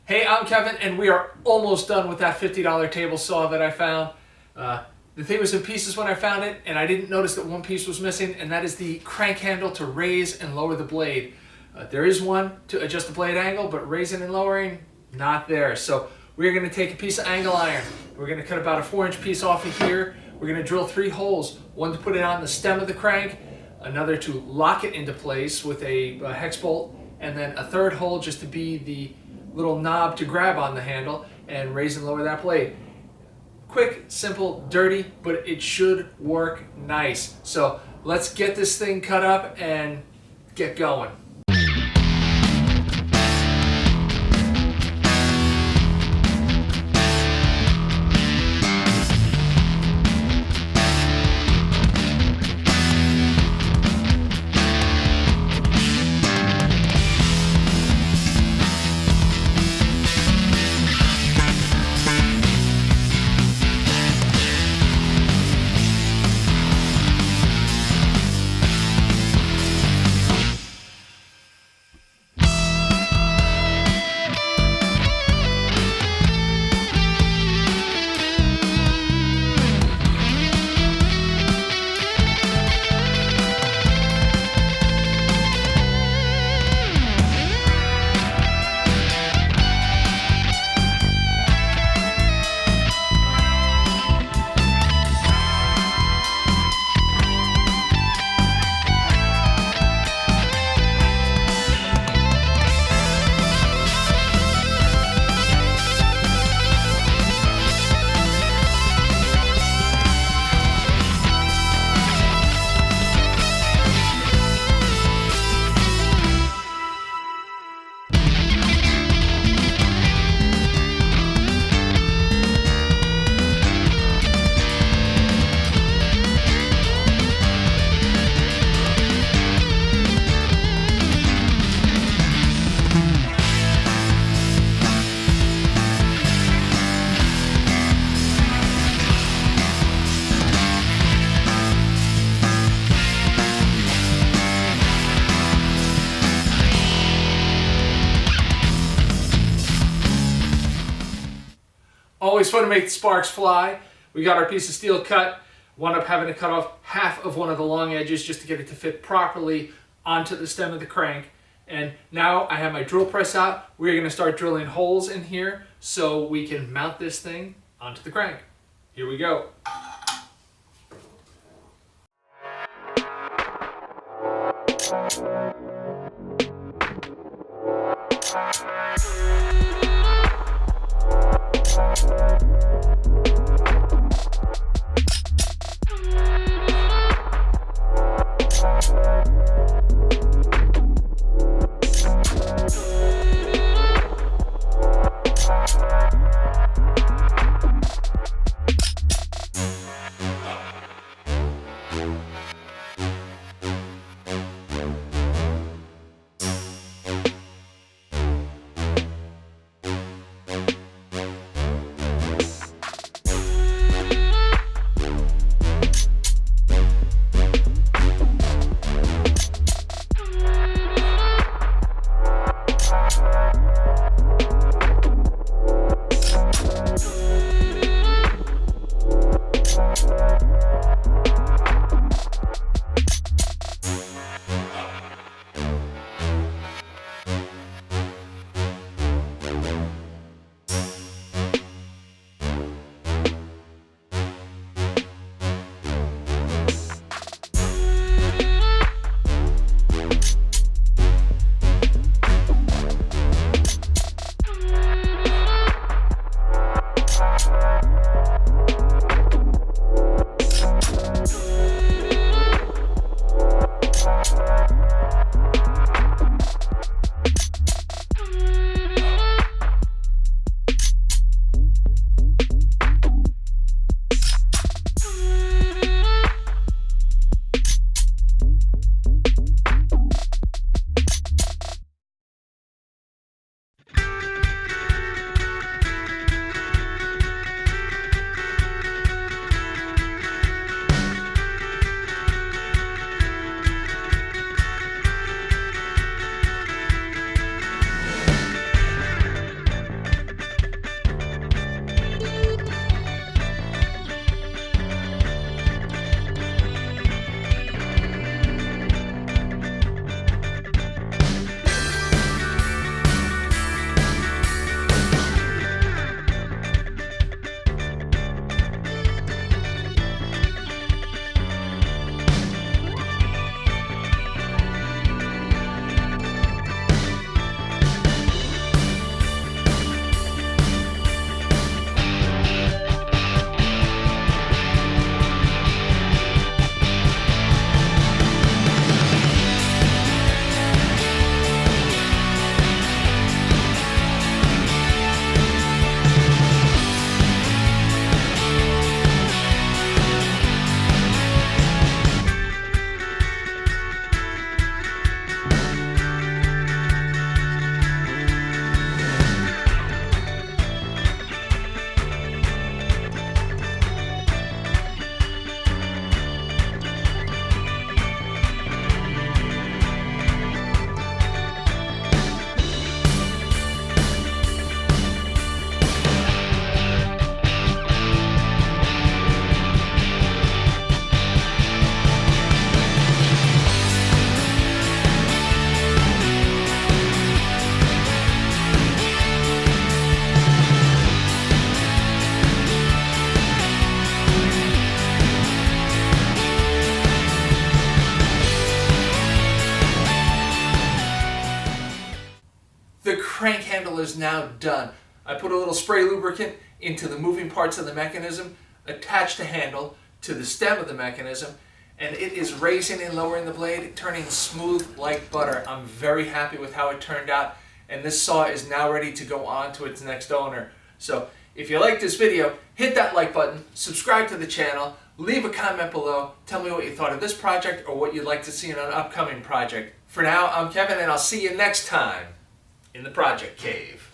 Hey, I'm Kevin, and we are almost done with that $50 table saw that I found. The thing was in pieces when I found it, and I didn't notice that one piece was missing, and that is the crank handle to raise and lower the blade. There is one to adjust the blade angle, but raising and lowering, not there. So we're going to take a piece of angle iron. We're going to cut about a 4-inch piece off of here. We're going to drill 3 holes, one to put it on the stem of the crank, another to lock it into place with a hex bolt, and then a third hole just to be the little knob to grab on the handle and raise and lower that blade. Quick, simple, dirty, but it should work nice. So let's get this thing cut up and get going. Always fun to make the sparks fly. We got our piece of steel cut. Wound up having to cut off half of one of the long edges just to get it to fit properly onto the stem of the crank. And now I have my drill press out. We're going to start drilling holes in here so we can mount this thing onto the crank. Here we go. is now done. I put a little spray lubricant into the moving parts of the mechanism, attached the handle to the stem of the mechanism, and it is raising and lowering the blade, turning smooth like butter. I'm very happy with how it turned out, and this saw is now ready to go on to its next owner. So if you like this video, hit that like button, subscribe to the channel, leave a comment below, tell me what you thought of this project or what you'd like to see in an upcoming project. For now, I'm Kevin, and I'll see you next time in the Project Cave.